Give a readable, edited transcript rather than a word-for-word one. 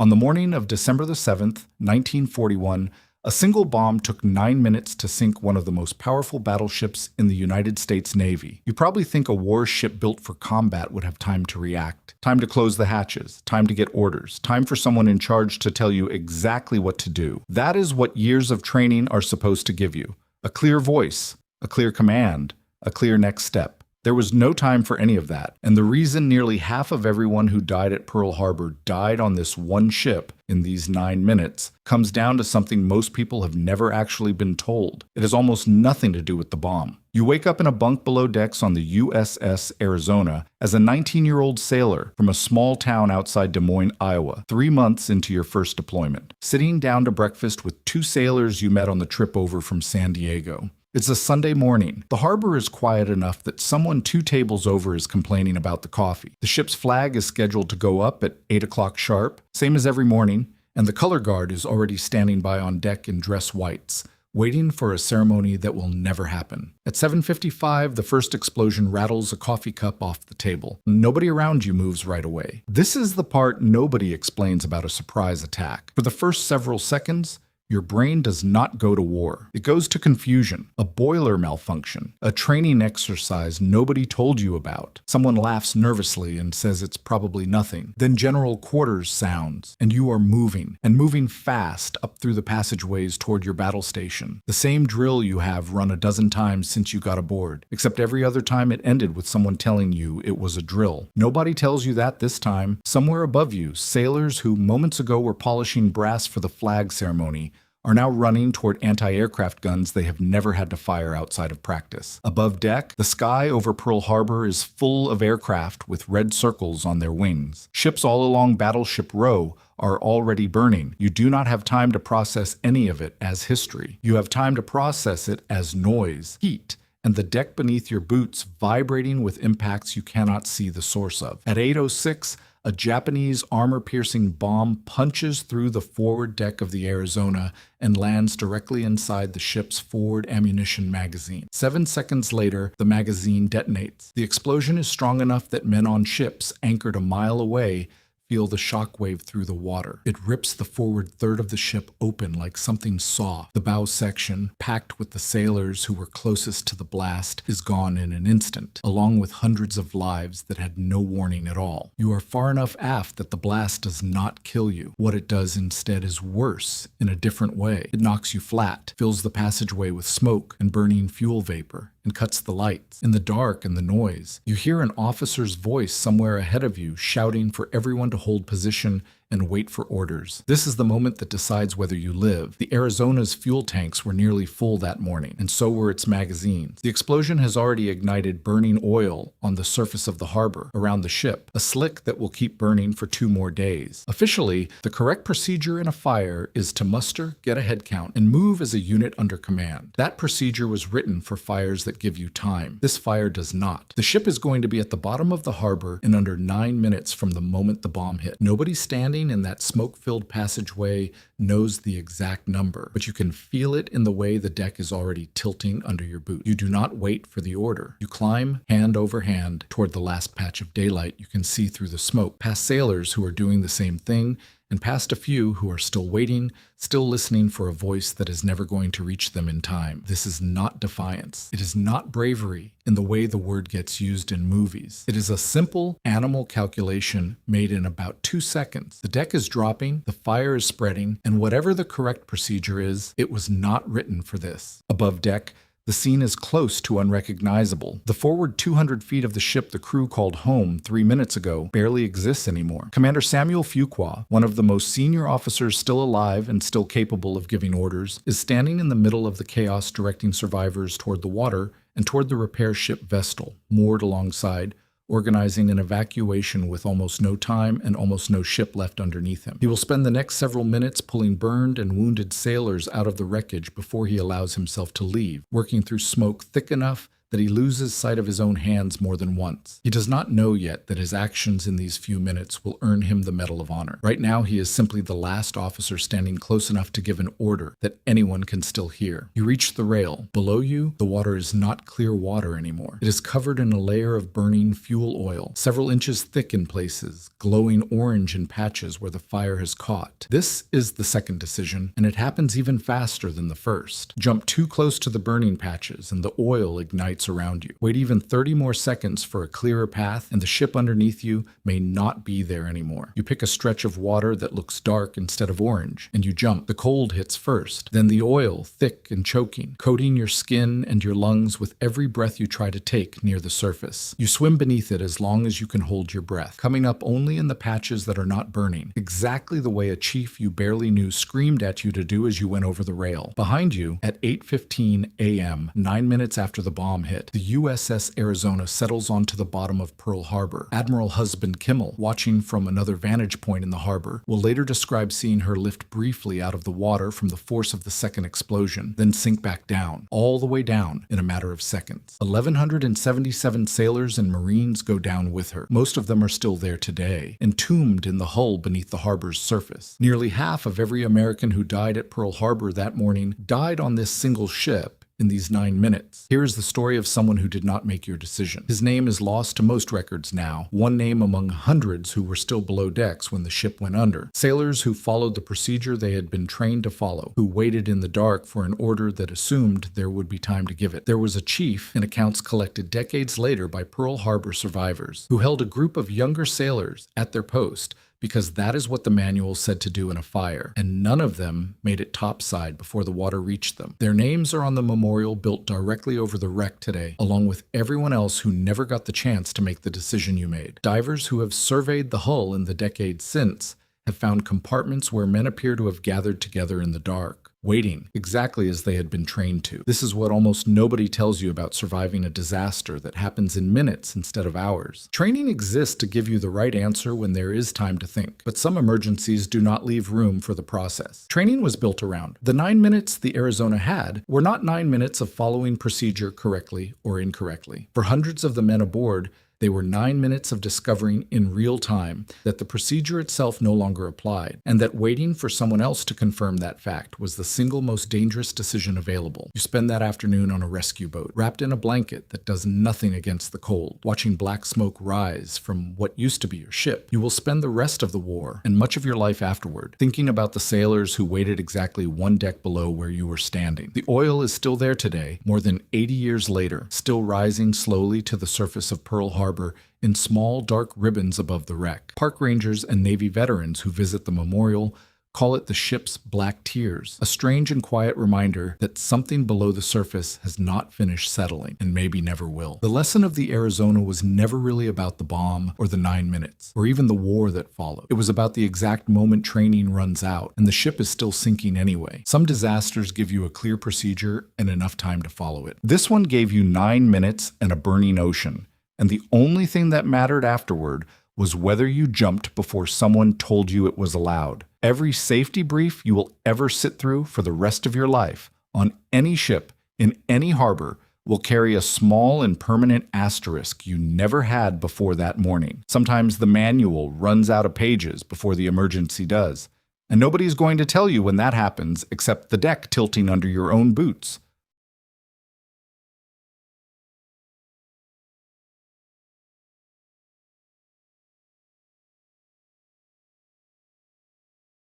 On the morning of December the 7th, 1941, a single bomb took 9 minutes to sink one of the most powerful battleships in the United States Navy. You probably think a warship built for combat would have time to react, time to close the hatches, time to get orders, time for someone in charge to tell you exactly what to do. That is what years of training are supposed to give you. A clear voice, a clear command, a clear next step. There was no time for any of that, and the reason nearly half of everyone who died at Pearl Harbor died on this one ship in these 9 minutes comes down to something most people have never actually been told. It has almost nothing to do with the bomb. You wake up in a bunk below decks on the USS Arizona as a 19-year-old sailor from a small town outside Des Moines, Iowa, 3 months into your first deployment, sitting down to breakfast with 2 sailors you met on the trip over from San Diego. It's a Sunday morning. The harbor is quiet enough that someone 2 tables over is complaining about the coffee. The ship's flag is scheduled to go up at 8 o'clock sharp, same as every morning, and the color guard is already standing by on deck in dress whites, waiting for a ceremony that will never happen. At 7:55, the first explosion rattles a coffee cup off the table. Nobody around you moves right away. This is the part nobody explains about a surprise attack. For the first several seconds, your brain does not go to war. It goes to confusion, a boiler malfunction, a training exercise nobody told you about. Someone laughs nervously and says it's probably nothing. Then General Quarters sounds, and you are moving, and moving fast up through the passageways toward your battle station. The same drill you have run a dozen times since you got aboard, except every other time it ended with someone telling you it was a drill. Nobody tells you that this time. Somewhere above you, sailors who moments ago were polishing brass for the flag ceremony are now running toward anti-aircraft guns they have never had to fire outside of practice. Above deck, the sky over Pearl Harbor is full of aircraft with red circles on their wings. Ships all along Battleship Row are already burning. You do not have time to process any of it as history. You have time to process it as noise, heat, and the deck beneath your boots vibrating with impacts you cannot see the source of. At 8:06, a Japanese armor-piercing bomb punches through the forward deck of the Arizona and lands directly inside the ship's forward ammunition magazine. 7 seconds later, the magazine detonates. The explosion is strong enough that men on ships anchored a mile away feel the shockwave through the water. It rips the forward third of the ship open like something soft. The bow section, packed with the sailors who were closest to the blast, is gone in an instant, along with hundreds of lives that had no warning at all. You are far enough aft that the blast does not kill you. What it does instead is worse, in a different way. It knocks you flat, fills the passageway with smoke and burning fuel vapor, and cuts the lights. In the dark and the noise, you hear an officer's voice somewhere ahead of you shouting for everyone to hold position and wait for orders. This is the moment that decides whether you live. The Arizona's fuel tanks were nearly full that morning, and so were its magazines. The explosion has already ignited burning oil on the surface of the harbor around the ship, a slick that will keep burning for 2 more days. Officially, the correct procedure in a fire is to muster, get a head count, and move as a unit under command. That procedure was written for fires that give you time. This fire does not. The ship is going to be at the bottom of the harbor in under 9 minutes from the moment the bomb hit. Nobody standing in that smoke-filled passageway knows the exact number, but you can feel it in the way the deck is already tilting under your boot. You do not wait for the order. You climb hand over hand toward the last patch of daylight you can see through the smoke, past sailors who are doing the same thing, and past a few who are still waiting, still listening for a voice that is never going to reach them in time. This is not defiance. It is not bravery in the way the word gets used in movies. It is a simple animal calculation made in about 2 seconds. The deck is dropping, the fire is spreading, and whatever the correct procedure is, it was not written for this. Above deck, the scene is close to unrecognizable. The forward 200 feet of the ship the crew called home 3 minutes ago barely exists anymore. Commander Samuel Fuqua, one of the most senior officers still alive and still capable of giving orders, is standing in the middle of the chaos directing survivors toward the water and toward the repair ship Vestal, moored alongside, organizing an evacuation with almost no time and almost no ship left underneath him. He will spend the next several minutes pulling burned and wounded sailors out of the wreckage before he allows himself to leave, working through smoke thick enough that he loses sight of his own hands more than once. He does not know yet that his actions in these few minutes will earn him the Medal of Honor. Right now, he is simply the last officer standing close enough to give an order that anyone can still hear. You reach the rail. Below you, the water is not clear water anymore. It is covered in a layer of burning fuel oil, several inches thick in places, glowing orange in patches where the fire has caught. This is the second decision, and it happens even faster than the first. Jump too close to the burning patches, and the oil ignites around you. Wait even 30 more seconds for a clearer path, and the ship underneath you may not be there anymore. You pick a stretch of water that looks dark instead of orange, and you jump. The cold hits first, then the oil, thick and choking, coating your skin and your lungs with every breath you try to take near the surface. You swim beneath it as long as you can hold your breath, coming up only in the patches that are not burning, exactly the way a chief you barely knew screamed at you to do as you went over the rail. Behind you, at 8:15 a.m., 9 minutes after the bomb hit, the USS Arizona settles onto the bottom of Pearl Harbor. Admiral Husband Kimmel, watching from another vantage point in the harbor, will later describe seeing her lift briefly out of the water from the force of the second explosion, then sink back down, all the way down in a matter of seconds. 1,177 sailors and Marines go down with her. Most of them are still there today, entombed in the hull beneath the harbor's surface. Nearly half of every American who died at Pearl Harbor that morning died on this single ship in these 9 minutes. Here is the story of someone who did not make your decision. His name is lost to most records now, one name among hundreds who were still below decks when the ship went under. Sailors who followed the procedure they had been trained to follow, who waited in the dark for an order that assumed there would be time to give it. There was a chief, in accounts collected decades later by Pearl Harbor survivors, who held a group of younger sailors at their post because that is what the manual said to do in a fire, and none of them made it topside before the water reached them. Their names are on the memorial built directly over the wreck today, along with everyone else who never got the chance to make the decision you made. Divers who have surveyed the hull in the decades since have found compartments where men appear to have gathered together in the dark, waiting, exactly as they had been trained to. This is what almost nobody tells you about surviving a disaster that happens in minutes instead of hours. Training exists to give you the right answer when there is time to think, but some emergencies do not leave room for the process. Training was built around. The 9 minutes the Arizona had were not 9 minutes of following procedure correctly or incorrectly. For hundreds of the men aboard, they were 9 minutes of discovering in real time that the procedure itself no longer applied, and that waiting for someone else to confirm that fact was the single most dangerous decision available. You spend that afternoon on a rescue boat, wrapped in a blanket that does nothing against the cold, watching black smoke rise from what used to be your ship. You will spend the rest of the war, and much of your life afterward, thinking about the sailors who waited exactly one deck below where you were standing. The oil is still there today, more than 80 years later, still rising slowly to the surface of Pearl Harbor in small dark ribbons above the wreck. Park rangers and Navy veterans who visit the memorial call it the ship's black tears, a strange and quiet reminder that something below the surface has not finished settling and maybe never will. The lesson of the Arizona was never really about the bomb or the 9 minutes, or even the war that followed. It was about the exact moment training runs out and the ship is still sinking anyway. Some disasters give you a clear procedure and enough time to follow it. This one gave you 9 minutes and a burning ocean. And the only thing that mattered afterward was whether you jumped before someone told you it was allowed. Every safety brief you will ever sit through for the rest of your life on any ship in any harbor will carry a small and permanent asterisk you never had before that morning. Sometimes the manual runs out of pages before the emergency does, and nobody's going to tell you when that happens except the deck tilting under your own boots.